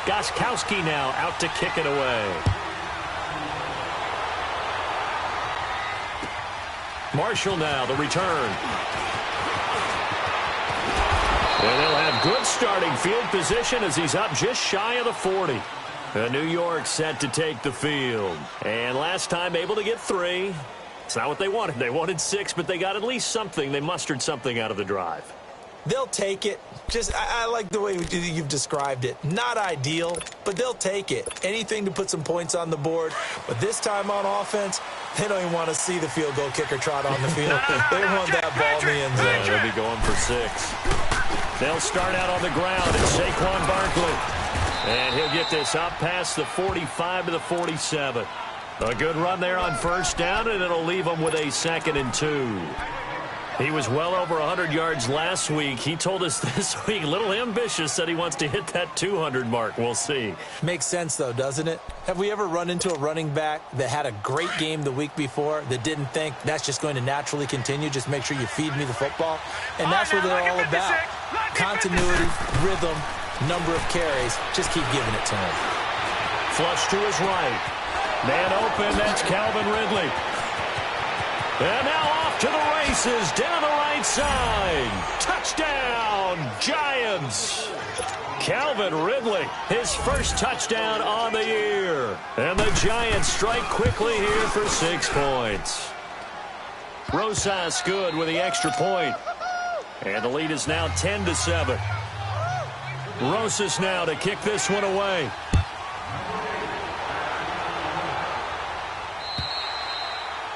Gostkowski now out to kick it away. Marshall now, the return. And they'll have good starting field position as he's up just shy of the 40. New York set to take the field. And last time able to get 3. It's not what they wanted. They wanted 6, but they got at least something. They mustered something out of the drive. They'll take it. I like the way you've described it. Not ideal, but they'll take it. Anything to put some points on the board. But this time on offense, they don't even want to see the field goal kicker trot on the field. They want that ball in the end zone. They'll be going for 6. They'll start out on the ground. It's Saquon Barkley. And he'll get this up past the 45 to the 47. A good run there on first down, and it'll leave him with a 2nd and 2. He was well over 100 yards last week. He told us this week, a little ambitious, said he wants to hit that 200 mark. We'll see. Makes sense, though, doesn't it? Have we ever run into a running back that had a great game the week before that didn't think that's just going to naturally continue? Just make sure you feed me the football. And that's what they're all about. Continuity, rhythm, number of carries. Just keep giving it to him. Flush to his right. Man open, that's Calvin Ridley. And now off to the races, down the right side. Touchdown, Giants. Calvin Ridley, his first touchdown on the year. And the Giants strike quickly here for 6 points. Rosas good with the extra point. And the lead is now 10-7. Rosas now to kick this one away.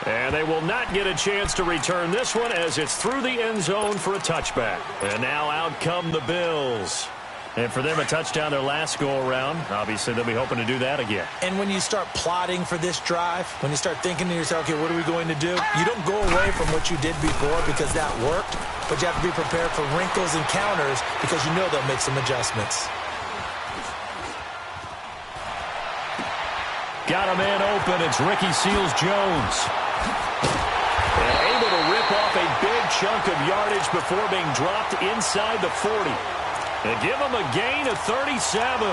And they will not get a chance to return this one as it's through the end zone for a touchback. And now out come the Bills. And for them, a touchdown their last go-around. Obviously, they'll be hoping to do that again. And when you start plotting for this drive, when you start thinking to yourself, okay, what are we going to do? You don't go away from what you did before because that worked, but you have to be prepared for wrinkles and counters because you know they'll make some adjustments. Got a man open. It's Ricky Seals-Jones. And able to rip off a big chunk of yardage before being dropped inside the 40. And give him a gain of 37.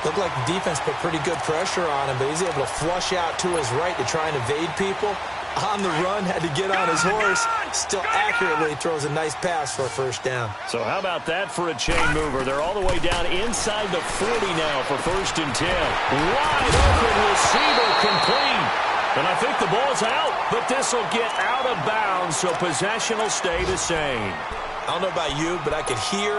Looked like the defense put pretty good pressure on him, but he's able to flush out to his right to try and evade people. On the run, had to get on his horse. Still accurately throws a nice pass for a first down. So how about that for a chain mover? They're all the way down inside the 40 now for 1st and 10. Wide open receiver complete. And I think the ball's out, but this will get out of bounds, so possession will stay the same. I don't know about you, but I could hear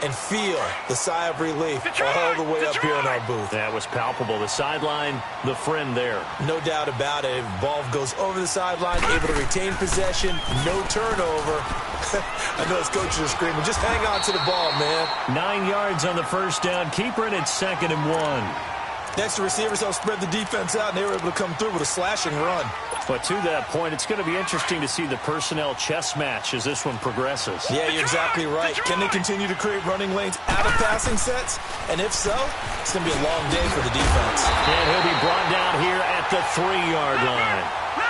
and feel the sigh of relief all the way up here in our booth. That was palpable. The sideline, the friend there. No doubt about it. Ball goes over the sideline, able to retain possession, no turnover. I know his coaches are screaming, just hang on to the ball, man. 9 yards on the first down. Keeper, and it's 2nd and 1. Next, the receivers helped spread the defense out, and they were able to come through with a slashing run. But to that point, it's going to be interesting to see the personnel chess match as this one progresses. Yeah, you're exactly right. Can they continue to create running lanes out of passing sets? And if so, it's going to be a long day for the defense. And he'll be brought down here at the 3-yard line.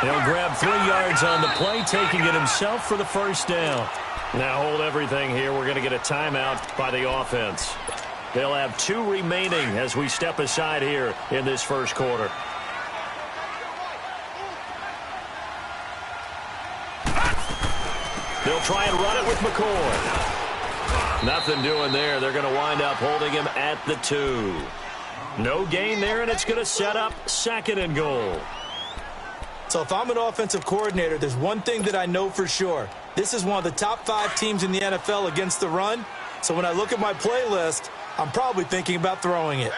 He'll grab 3 yards on the play, taking it himself for the first down. Now hold everything here. We're going to get a timeout by the offense. They'll have 2 remaining as we step aside here in this first quarter. They'll try and run it with McCoy. Nothing doing there. They're going to wind up holding him at the 2. No gain there, and it's going to set up 2nd and goal. So if I'm an offensive coordinator, there's one thing that I know for sure. This is one of the top 5 teams in the NFL against the run. So when I look at my playlist, I'm probably thinking about throwing it.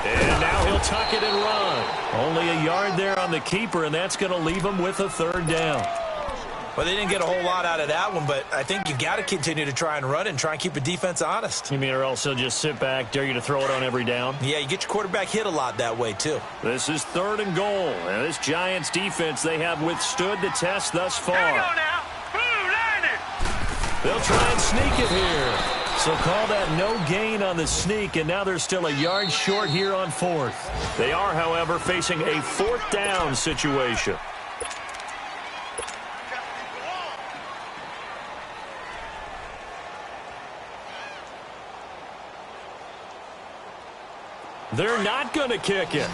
And now he'll tuck it and run. Only a yard there on the keeper, and that's going to leave him with a 3rd down. Well, they didn't get a whole lot out of that one, but I think you got to continue to try and run and try and keep the defense honest. You mean or else he'll just sit back, dare you to throw it on every down? Yeah, you get your quarterback hit a lot that way, too. This is 3rd and goal. And this Giants defense, they have withstood the test thus far. Here we go now. They'll try and sneak it here. So call that no gain on the sneak, and now they're still a yard short here on 4th. They are, however, facing a 4th down situation. They're not going to kick it.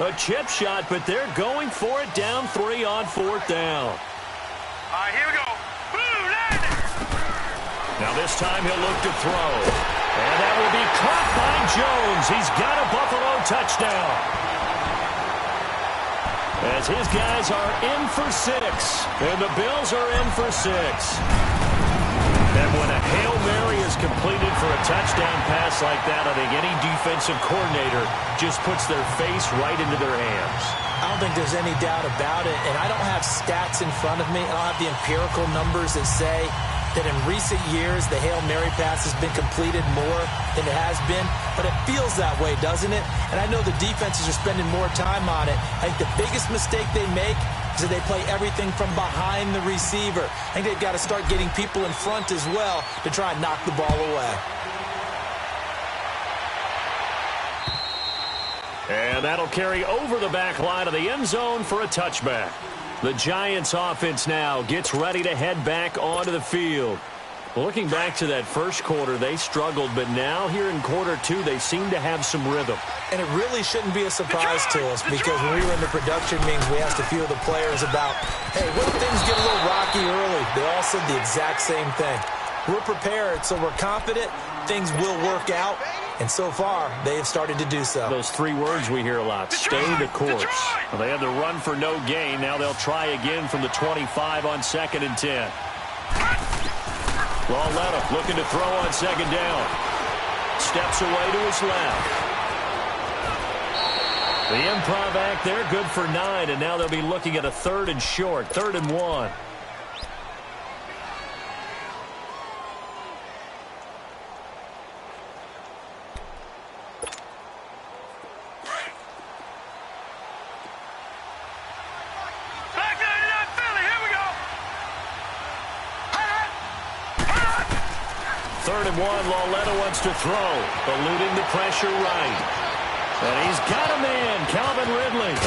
A chip shot, but they're going for it down 3 on 4th down. All right, here we go. Now this time he'll look to throw. And that will be caught by Jones. He's got a Buffalo touchdown. As his guys are in for 6. And the Bills are in for 6. And when a Hail Mary is completed for a touchdown pass like that, I think any defensive coordinator just puts their face right into their hands. I don't think there's any doubt about it, and I don't have stats in front of me. I don't have the empirical numbers that say that in recent years the Hail Mary pass has been completed more than it has been, but it feels that way, doesn't it? And I know the defenses are spending more time on it. I think the biggest mistake they make is that they play everything from behind the receiver. I think they've got to start getting people in front as well to try and knock the ball away. And that'll carry over the back line of the end zone for a touchback. The Giants offense now gets ready to head back onto the field. Looking back to that first quarter, they struggled, but now here in quarter 2, they seem to have some rhythm. And it really shouldn't be a surprise to us, because when we were in the production meetings, we asked a few of the players about, hey, what if things get a little rocky early? They all said the exact same thing. We're prepared, so we're confident things will work out. And so far, they have started to do so. Those 3 words we hear a lot, stay the course. Well, they had to run for no gain. Now they'll try again from the 25 on 2nd and 10. Lauletta looking to throw on 2nd down. Steps away to his left. The improv act there, good for 9, and now they'll be looking at a 3rd and short, 3rd and 1. Third and 1, Lauletta wants to throw, eluding the pressure right. And he's got a man, Calvin Ridley.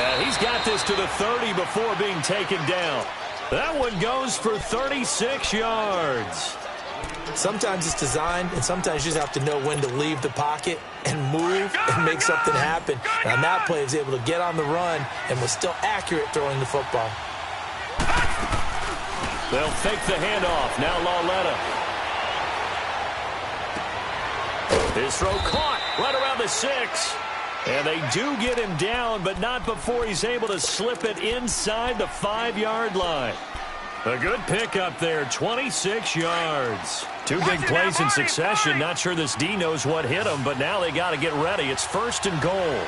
And he's got this to the 30 before being taken down. That one goes for 36 yards. Sometimes it's designed, and sometimes you just have to know when to leave the pocket and move and make something happen. And on that play, he was able to get on the run and was still accurate throwing the football. They'll fake the handoff. Now Lauletta. His throw caught right around the 6. And they do get him down, but not before he's able to slip it inside the 5-yard line. A good pickup there, 26 yards. 2 big plays in succession. Not sure this D knows what hit him, but now they got to get ready. It's 1st and goal.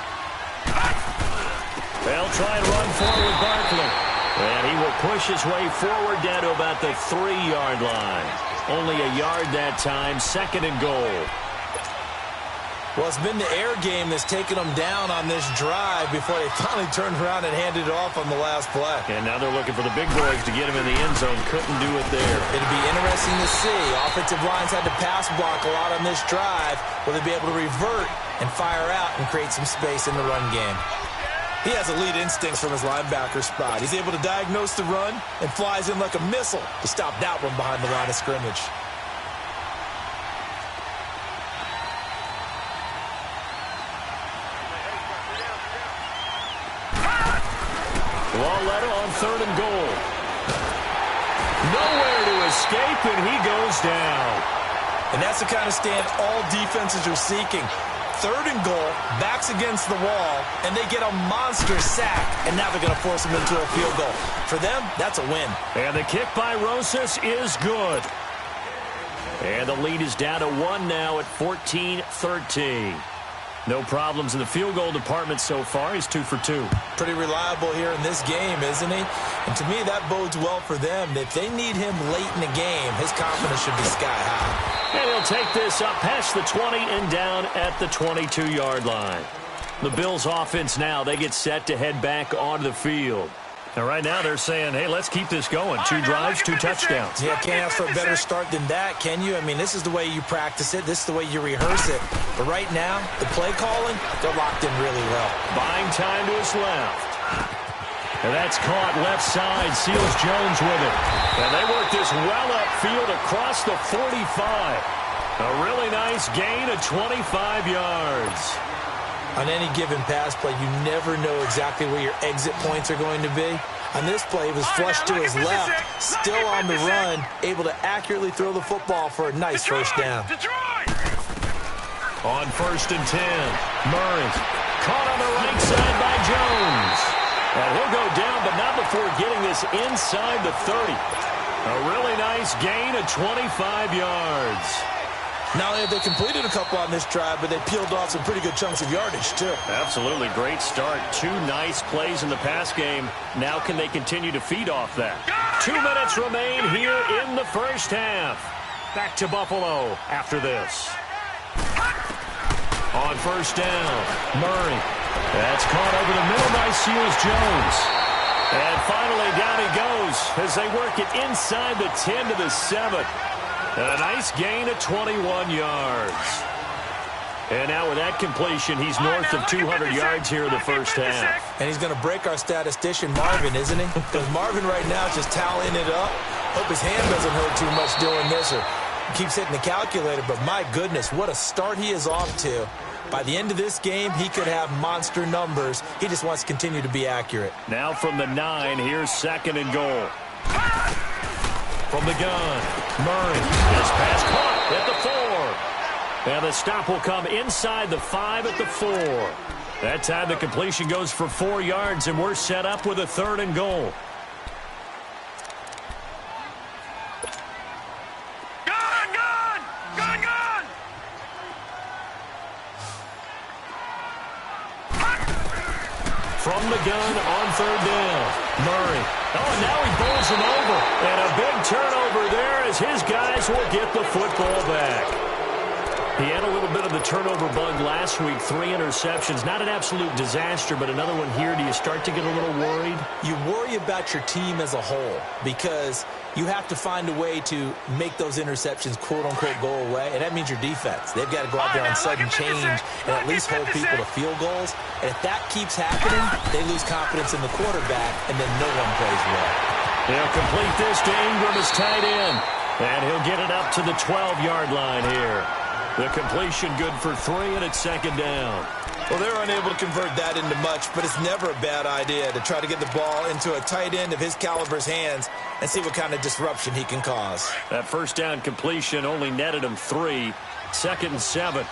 They'll try and run forward with Barkley. And he will push his way forward down to about the 3-yard line. Only a yard that time, 2nd and goal. Well, it's been the air game that's taken them down on this drive before they finally turned around and handed it off on the last play. And now they're looking for the big boys to get him in the end zone. Couldn't do it there. It'd be interesting to see. Offensive lines had to pass block a lot on this drive. Will they be able to revert and fire out and create some space in the run game? He has elite instincts from his linebacker spot. He's able to diagnose the run and flies in like a missile to stop that one behind the line of scrimmage. Lauletta on 3rd and goal. Nowhere to escape, and he goes down. And that's the kind of stand all defenses are seeking. 3rd and goal, backs against the wall, and they get a monster sack, and now they're going to force them into a field goal. For them, that's a win. And the kick by Rosas is good. And the lead is down to 1 now at 14-13. No problems in the field goal department so far. He's 2 for 2. Pretty reliable here in this game, isn't he? And to me, that bodes well for them. If they need him late in the game, his confidence should be sky high. And he'll take this up past the 20 and down at the 22-yard line. The Bills offense now, they get set to head back onto the field. And right now they're saying, hey, let's keep this going. 2 drives, 2 touchdowns. Yeah, can't ask for a better start than that, can you? I mean, this is the way you practice it. This is the way you rehearse it. But right now, the play calling, they're locked in really well. Buying time to his left. And that's caught left side. Seals Jones with it. And they work this well upfield across the 45. A really nice gain of 25 yards. On any given pass play, you never know exactly where your exit points are going to be. On this play, it was flushed to his left, still on the run, able to accurately throw the football for a nice first down. On 1st and 10, Murray caught on the right side by Jones. And he'll go down, but not before getting this inside the 30. A really nice gain of 25 yards. Not only have they completed a couple on this drive, but they peeled off some pretty good chunks of yardage, too. Absolutely. Great start. 2 nice plays in the pass game. Now can they continue to feed off that? 2 minutes remain here in the first half. Back to Buffalo after this. On 1st down, Murray. That's caught over the middle by Seals Jones. And finally down he goes as they work it inside the 10 to the 7. And a nice gain of 21 yards. And now with that completion, he's north of 200 yards here in the first half. And he's going to break our statistician, Marvin, isn't he? Because Marvin right now is just tallying it up. Hope his hand doesn't hurt too much doing this or keeps hitting the calculator. But my goodness, what a start he is off to. By the end of this game, he could have monster numbers. He just wants to continue to be accurate. Now from the 9, here's 2nd and goal. From the gun, Murray. This pass caught at the 4. And the stop will come inside the 5 at the 4. That time the completion goes for 4 yards, and we're set up with a 3rd and goal. From the gun on 3rd down, Murray. Oh, now he bowls him over. And a big turnover there as his guys will get the football back. He had a little bit of the turnover bug last week, 3 interceptions. Not an absolute disaster, but another one here. Do you start to get a little worried? You worry about your team as a whole because you have to find a way to make those interceptions, quote-unquote, go away, and that means your defense. They've got to go out there on sudden change and at least hold people to field goals. And if that keeps happening, they lose confidence in the quarterback, and then no one plays well. He'll complete this to Ingram as tight end, and he'll get it up to the 12-yard line here. The completion good for 3, and it's 2nd down. Well, they're unable to convert that into much, but it's never a bad idea to try to get the ball into a tight end of his caliber's hands and see what kind of disruption he can cause. That 1st down completion only netted him 3. 2nd and 7. All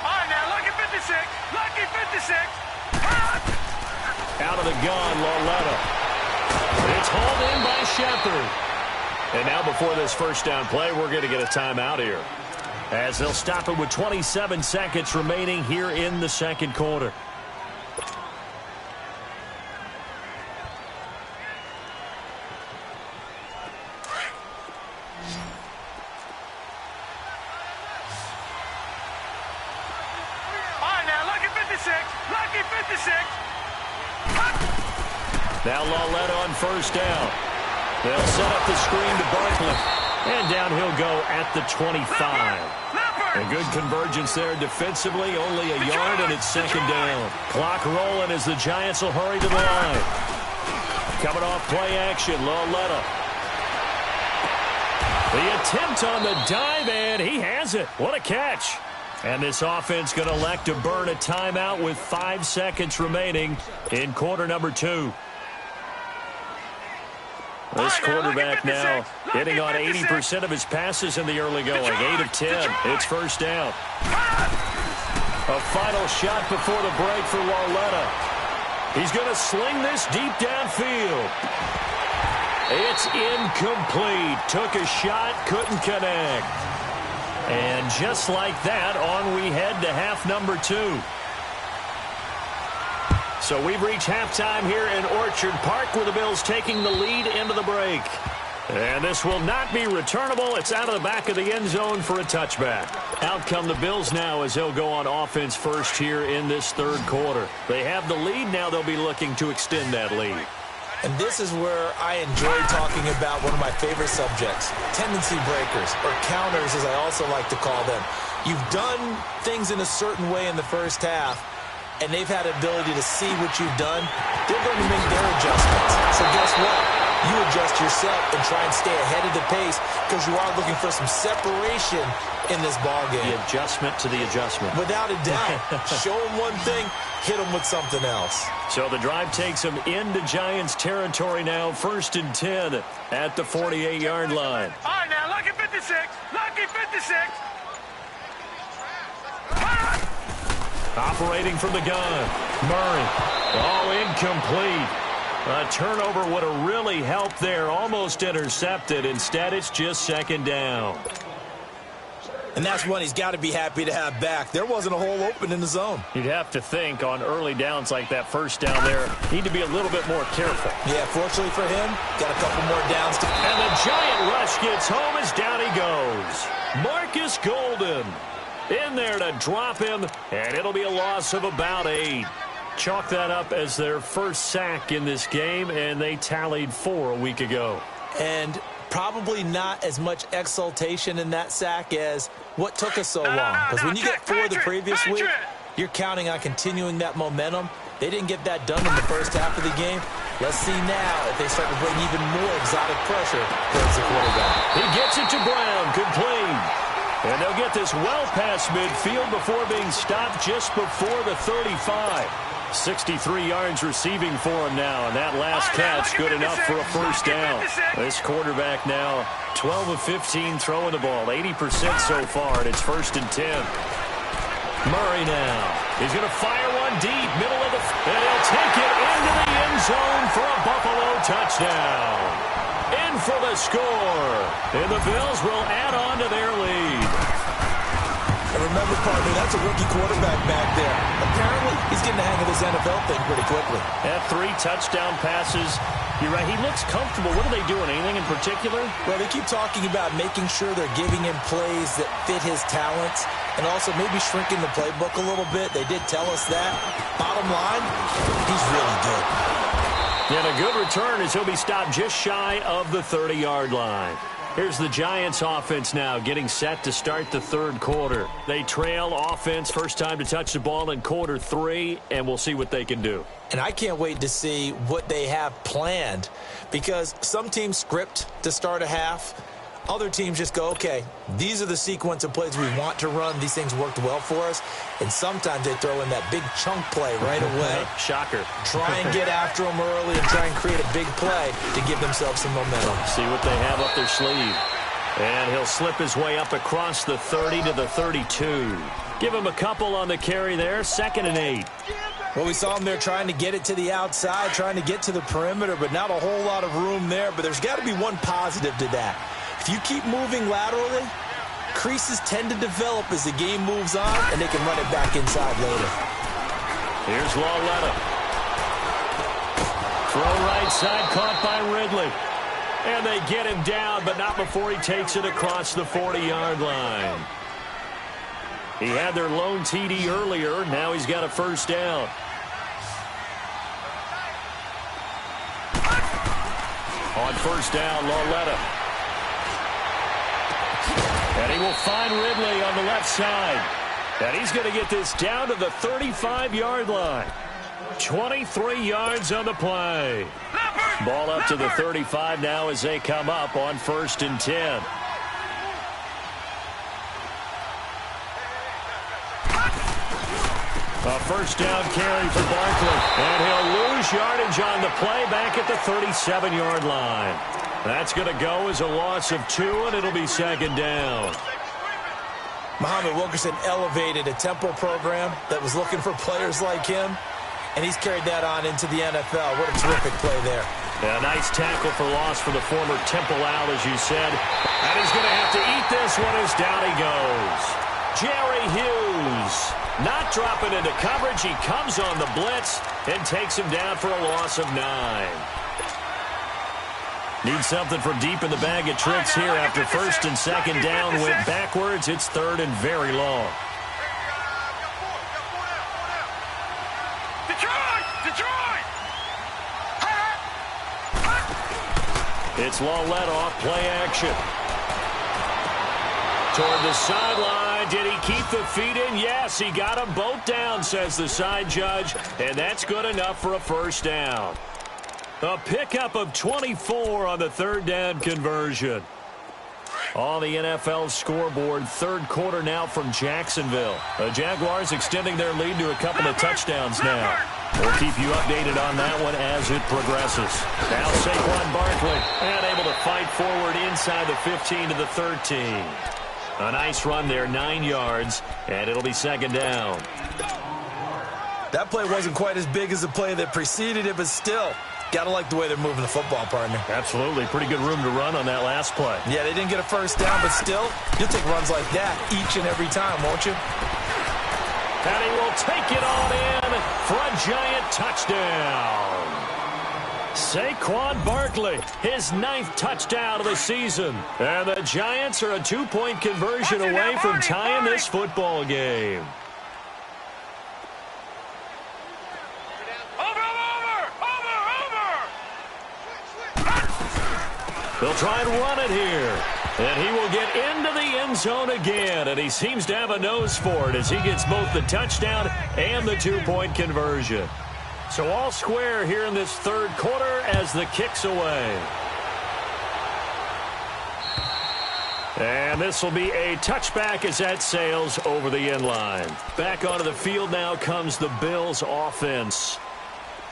right, now, lucky 56. Lucky 56. Out of the gun, Lauletta. It's hauled in by Shepard. And now before this 1st down play, we're going to get a timeout here, as they'll stop it with 27 seconds remaining here in the 2nd quarter. All right, now, lucky 56. Lucky 56. Now Lauletta on 1st down. They'll set up the screen to Barkley. And down he'll go at the 25. A good convergence there defensively, only a yard, and it's 2nd down. Clock rolling as the Giants will hurry to the line. Coming off play action, Lauletta. The attempt on the dive, and he has it. What a catch. And this offense going to elect to burn a timeout with 5 seconds remaining in quarter number 2. This quarterback now hitting on 80% of his passes in the early going. 8 of 10. It's 1st down. A final shot before the break for Lauletta. He's going to sling this deep downfield. It's incomplete. Took a shot, couldn't connect. And just like that, on we head to half number 2. So we've reached halftime here in Orchard Park, with the Bills taking the lead into the break. And this will not be returnable. It's out of the back of the end zone for a touchback. Out come the Bills now as they'll go on offense first here in this 3rd quarter. They have the lead. Now they'll be looking to extend that lead. And this is where I enjoy talking about one of my favorite subjects, tendency breakers, or counters as I also like to call them. You've done things in a certain way in the first half, and they've had the ability to see what you've done. They're going to make their adjustments. So guess what? You adjust yourself and try and stay ahead of the pace because you are looking for some separation in this ballgame. The adjustment to the adjustment. Without a doubt. Show them one thing, hit them with something else. So the drive takes them into Giants territory now. 1st and 10 at the 48-yard line. All right, now, lucky 56. Lucky 56. Operating from the gun. Murray. Oh, incomplete. A turnover would have really helped there. Almost intercepted. Instead, it's just 2nd down. And that's one he's got to be happy to have back. There wasn't a hole open in the zone. You'd have to think on early downs like that 1st down there, need to be a little bit more careful. Yeah, fortunately for him, got a couple more downs. And the Giant rush gets home as down he goes. Marcus Golden in there to drop him, and it'll be a loss of about 8. Chalk that up as their first sack in this game, and they tallied 4 a week ago. And probably not as much exultation in that sack as what took us so long. Because when you get 4 the previous week, you're counting on continuing that momentum. They didn't get that done in the first half of the game. Let's see now if they start to bring even more exotic pressure towards the quarterback. He gets it to Brown, complete. And they'll get this well past midfield before being stopped just before the 35. 63 yards receiving for him now, and that last catch good enough for a 1st down. This quarterback now 12 of 15 throwing the ball, 80% so far, and it's 1st and 10. Murray now. He's going to fire one deep, middle of the and he'll take it into the end zone for a Buffalo touchdown. In for the score, and the Bills will add on to their lead. And remember, partner, that's a rookie quarterback back there. Apparently, he's getting the hang of this NFL thing pretty quickly. At 3 touchdown passes. You're right, he looks comfortable. What are they doing? Anything in particular? Well, they keep talking about making sure they're giving him plays that fit his talents and also maybe shrinking the playbook a little bit. They did tell us that. Bottom line, he's really good. And a good return as he'll be stopped just shy of the 30-yard line. Here's the Giants offense now getting set to start the 3rd quarter. They trail offense, first time to touch the ball in quarter 3, and we'll see what they can do. And I can't wait to see what they have planned because some teams script to start a half. Other teams just go, okay, these are the sequence of plays we want to run. These things worked well for us. And sometimes they throw in that big chunk play right away. Shocker. Try and get after them early and try and create a big play to give themselves some momentum. See what they have up their sleeve. And he'll slip his way up across the 30 to the 32. Give him a couple on the carry there. 2nd and 8. Well, we saw him there trying to get it to the outside, trying to get to the perimeter, but not a whole lot of room there. But there's got to be one positive to that. If you keep moving laterally, creases tend to develop as the game moves on, and they can run it back inside later. Here's Lawletta. Throw right side, caught by Ridley. And they get him down, but not before he takes it across the 40-yard line. He had their lone TD earlier. Now he's got a 1st down. On 1st down, Lawletta. And he will find Ridley on the left side. And he's going to get this down to the 35-yard line. 23 yards on the play. Ball up to the 35 now as they come up on 1st and 10. A 1st down carry for Barkley. And he'll lose yardage on the play back at the 37-yard line. That's going to go as a loss of 2, and it'll be 2nd down. Muhammad Wilkerson elevated a Temple program that was looking for players like him, and he's carried that on into the NFL. What a terrific play there. A nice tackle for loss for the former Temple Owl, as you said. And he's going to have to eat this one as down he goes. Jerry Hughes not dropping into coverage. He comes on the blitz and takes him down for a loss of 9. Need something from deep in the bag of tricks here after 1st and 2nd down went backwards. It's 3rd and very long. Detroit! It's long let off, play action. Toward the sideline. Did he keep the feet in? Yes, he got them both down, says the side judge, and that's good enough for a first down. A pickup of 24 on the third down conversion. On the NFL scoreboard, third quarter now from Jacksonville. The Jaguars extending their lead to a couple of touchdowns now. We'll keep you updated on that one as it progresses. Now Saquon Barkley, and able to fight forward inside the 15 to the 13. A nice run there, 9 yards, and it'll be second down. That play wasn't quite as big as the play that preceded it, but still, got to like the way they're moving the football, partner. Absolutely. Pretty good room to run on that last play. Yeah, they didn't get a first down, but still, you'll take runs like that each and every time, won't you? And he will take it on in for a giant touchdown. Saquon Barkley, his 9th touchdown of the season. And the Giants are a 2-point conversion away from tying this football game. They'll try and run it here. And he will get into the end zone again. And he seems to have a nose for it as he gets both the touchdown and the 2-point conversion. So all square here in this third quarter as the kick's away. And this will be a touchback as that sails over the end line. Back onto the field now comes the Bills offense.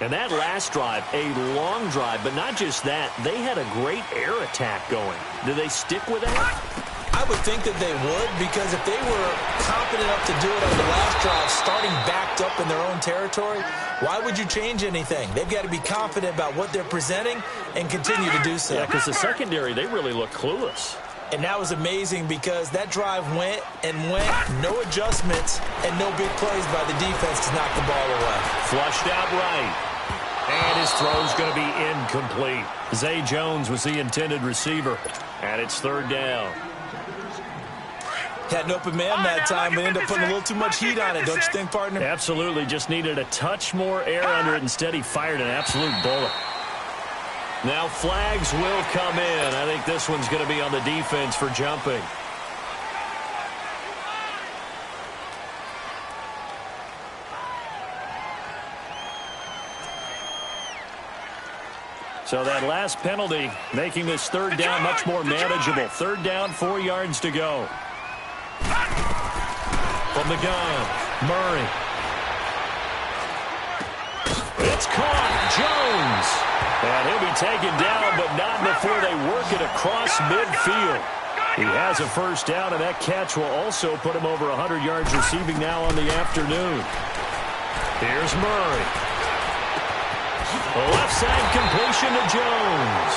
And that last drive, a long drive, but not just that. They had a great air attack going. Do they stick with that? I would think that they would, because if they were confident enough to do it on the last drive, starting backed up in their own territory, why would you change anything? They've got to be confident about what they're presenting and continue to do so. Yeah, because the secondary, they really look clueless. And that was amazing because that drive went and went, no adjustments, and no big plays by the defense to knock the ball away. Flushed out right. And his throw's going to be incomplete. Zay Jones was the intended receiver. And it's third down. Had an open man that time, but ended up putting a little too much heat on it, don't you think, partner? Absolutely. Just needed a touch more air under it. Instead, he fired an absolute bullet. Now flags will come in. I think this one's going to be on the defense for jumping. So that last penalty making this third down much more manageable. Third down, 4 yards to go. From the gun, Murray. It's caught, Jones. And he'll be taken down, but not before they work it across midfield. He has a first down, and that catch will also put him over 100 yards receiving now on the afternoon. Here's Murray. Left side completion to Jones.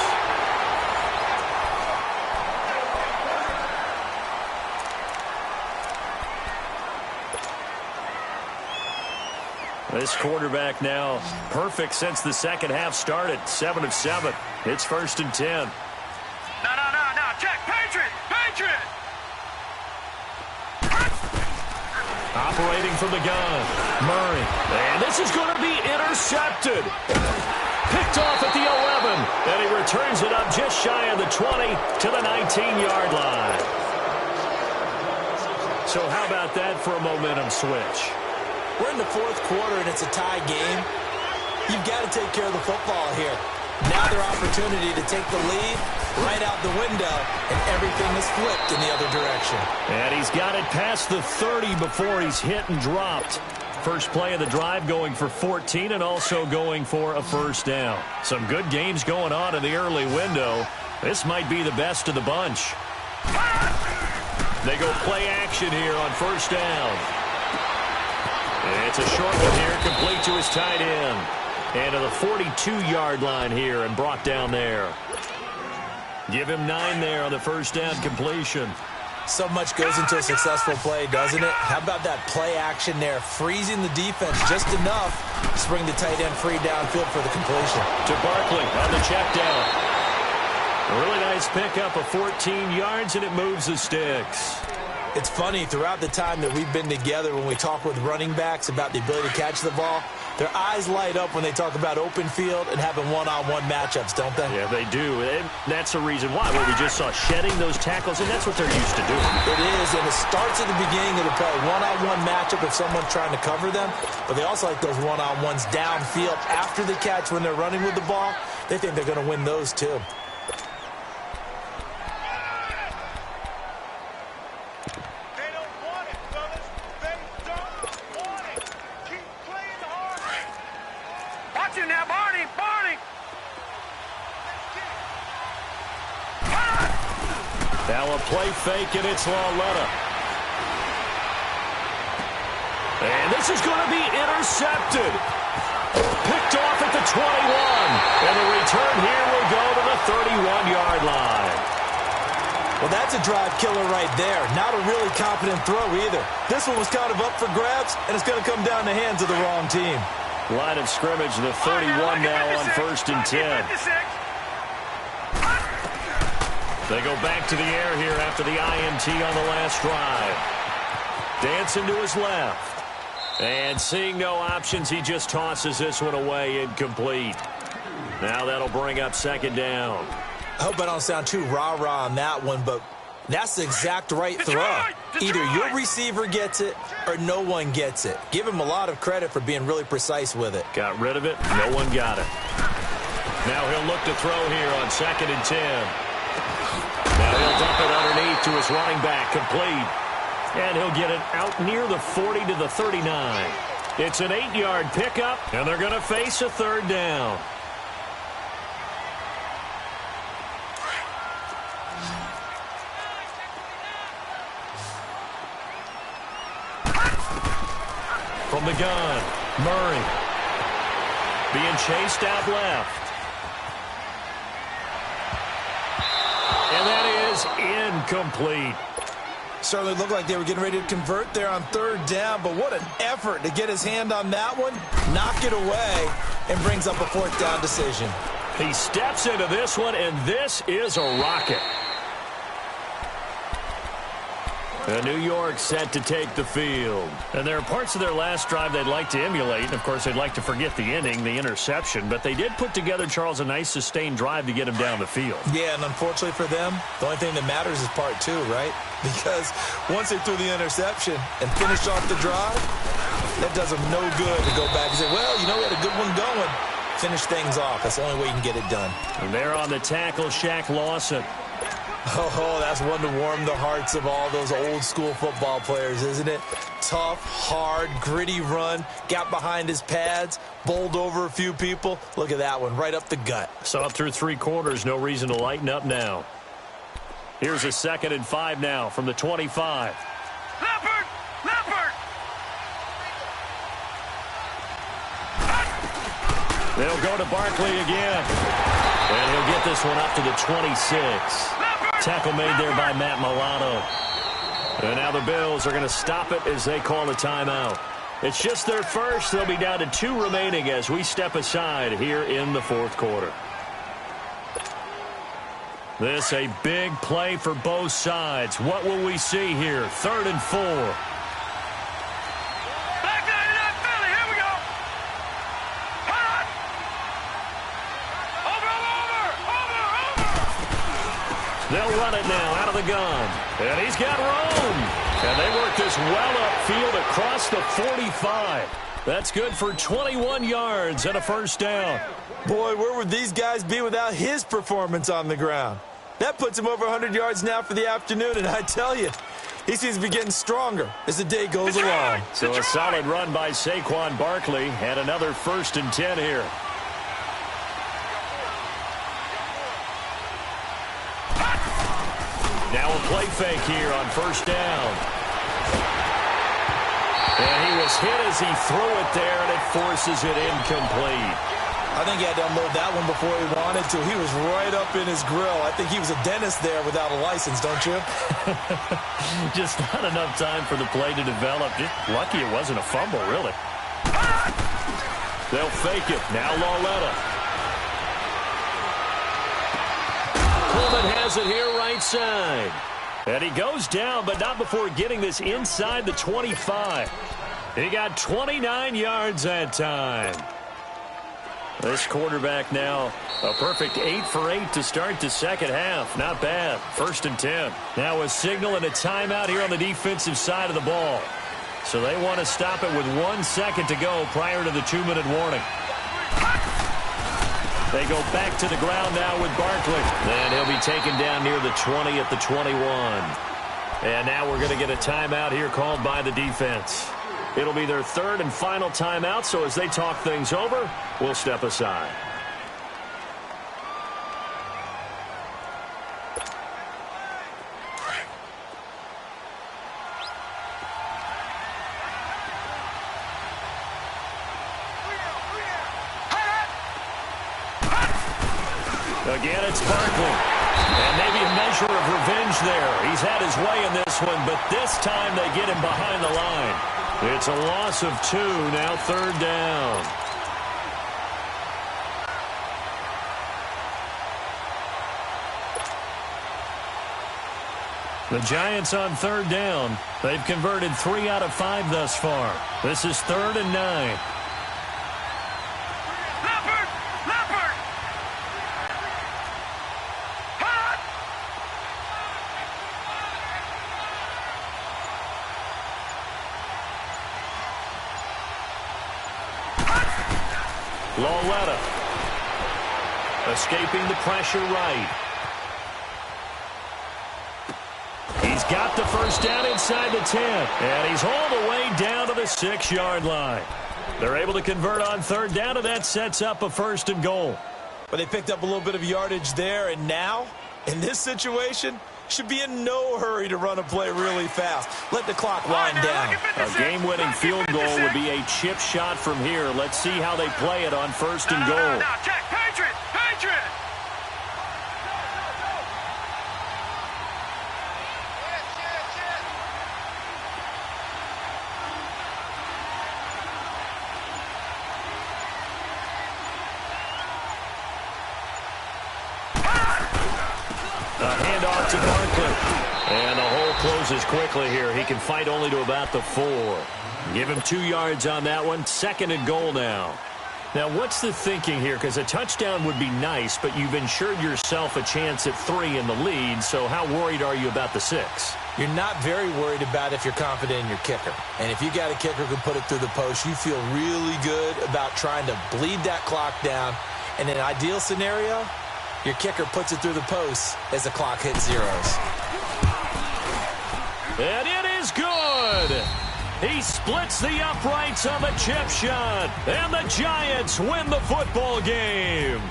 This quarterback now perfect since the second half started. 7 of 7. It's 1st and 10. No. Check. Patriot. Operating from the gun. Murray. And this is going to be intercepted. Picked off at the 11. And he returns it up just shy of the 20 to the 19-yard line. So how about that for a momentum switch? We're in the fourth quarter, and it's a tie game. You've got to take care of the football here. Now their opportunity to take the lead right out the window, and everything is flipped in the other direction. And he's got it past the 30 before he's hit and dropped. First play of the drive going for 14 and also going for a first down. Some good games going on in the early window. This might be the best of the bunch. They go play action here on first down. It's a short one here, complete to his tight end. And to the 42-yard line here and brought down there. Give him 9 there on the first down completion. So much goes into a successful play, doesn't it? How about that play action there, freezing the defense just enough to bring the tight end free downfield for the completion. To Barkley on the check down. A really nice pickup of 14 yards, and it moves the sticks. It's funny, throughout the time that we've been together, when we talk with running backs about the ability to catch the ball, Their eyes light up when they talk about open field and having one-on-one matchups, don't they? Yeah, they do. And that's the reason why. Well, we just saw shedding those tackles, and that's what they're used to doing. It is, and it starts at the beginning of the play. One-on-one matchup if someone's trying to cover them, but they also like those one-on-ones downfield after the catch when they're running with the ball. They think they're going to win those too. Now a play fake, and it's Lauletta. And this is going to be intercepted. Picked off at the 21. And the return here will go to the 31-yard line. Well, that's a drive killer right there. Not a really confident throw either. This one was kind of up for grabs, and it's going to come down the hands of the wrong team. Line of scrimmage, the 31 now on 1st and 10. They go back to the air here after the INT on the last drive. Dancing to his left. And seeing no options, he just tosses this one away incomplete. Now that'll bring up 2nd down. I hope I don't sound too rah-rah on that one, but that's the exact right throw. Either your receiver gets it or no one gets it. Give him a lot of credit for being really precise with it. Got rid of it. No one got it. Now he'll look to throw here on 2nd and 10. Now he'll dump it underneath to his running back, complete. And he'll get it out near the 40 to the 39. It's an 8-yard pickup, and they're going to face a 3rd down. From the gun, Murray. Being chased out left. And that is incomplete. Certainly looked like they were getting ready to convert there on 3rd down, but what an effort to get his hand on that one, knock it away, and brings up a 4th down decision. He steps into this one, and this is a rocket. And New York set to take the field. And there are parts of their last drive they'd like to emulate. And, of course, they'd like to forget the inning, the interception. But they did put together, Charles, a nice sustained drive to get him down the field. Yeah, and unfortunately for them, the only thing that matters is part 2, right? Because once they threw the interception and finished off the drive, that does them no good to go back and say, well, you know, we had a good one going. Finish things off. That's the only way you can get it done. And there on the tackle, Shaq Lawson. Oh, that's one to warm the hearts of all those old-school football players, isn't it? Tough, hard, gritty run, got behind his pads, bowled over a few people. Look at that one, right up the gut. Saw it through 3 quarters, no reason to lighten up now. Here's a 2nd and 5 now from the 25. Leopard! Leopard! They'll go to Barkley again. And he'll get this one up to the 26. Tackle made there by Matt Milano. And now the Bills are going to stop it as they call a timeout. It's just their first. They'll be down to 2 remaining as we step aside here in the 4th quarter. This a big play for both sides. What will we see here? 3rd and 4. Back 99 Philly, here we go. Hot! Over! They'll run it now out of the gun. And he's got room. And they work this well upfield across the 45. That's good for 21 yards and a 1st down. Boy, where would these guys be without his performance on the ground? That puts him over 100 yards now for the afternoon, and I tell you, he seems to be getting stronger as the day goes along. So a solid run by Saquon Barkley and another 1st and 10 here. Now a play fake here on 1st down. And he was hit as he threw it there, and it forces it incomplete. I think he had to unload that one before he wanted to. He was right up in his grill. I think he was a dentist there without a license, don't you? Just not enough time for the play to develop. Just lucky it wasn't a fumble, really. They'll fake it. Now Lauletta. Coleman has it here right side. And he goes down, but not before getting this inside the 25. He got 29 yards that time. This quarterback now a perfect 8 for 8 to start the second half. Not bad. 1st and 10. Now a signal and a timeout here on the defensive side of the ball. So they want to stop it with 1 second to go prior to the 2-minute warning. They go back to the ground now with Barkley. And he'll be taken down near the 20 at the 21. And now we're going to get a timeout here called by the defense. It'll be their 3rd and final timeout, so as they talk things over, we'll step aside. Again, it's Barkley. And maybe a measure of revenge there. He's had his way in this one, but this time they get him behind the line. It's a loss of 2, now 3rd down. The Giants on 3rd down. They've converted 3 out of 5 thus far. This is 3rd and 9. Loletta escaping the pressure right. He's got the first down inside the 10, and he's all the way down to the 6-yard line. They're able to convert on 3rd down, and that sets up a 1st and goal. But they picked up a little bit of yardage there, and now, in this situation, should be in no hurry to run a play really fast. Let the clock wind down. A game-winning field goal would be a chip shot from here. Let's see how they play it on 1st and goal. Now, check. Patriot! Patriot! A handoff to Barkley. And the hole closes quickly here. He can fight only to about the 4. Give him 2 yards on that one. 2nd and goal now. Now, what's the thinking here? Because a touchdown would be nice, but you've ensured yourself a chance at 3 in the lead, so how worried are you about the 6? You're not very worried about if you're confident in your kicker. And if you got a kicker who can put it through the post, you feel really good about trying to bleed that clock down. And in an ideal scenario, your kicker puts it through the post as the clock hits zeros. And it is good. He splits the uprights on the chip shot. And the Giants win the football game.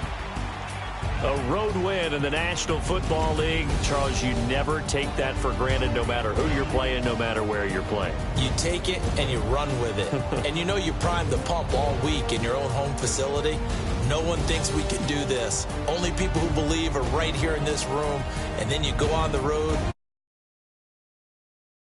A road win in the National Football League. Charles, you never take that for granted no matter who you're playing, no matter where you're playing. You take it and you run with it. And you know you primed the pump all week in your own home facility. No one thinks we can do this. Only people who believe are right here in this room. And then you go on the road.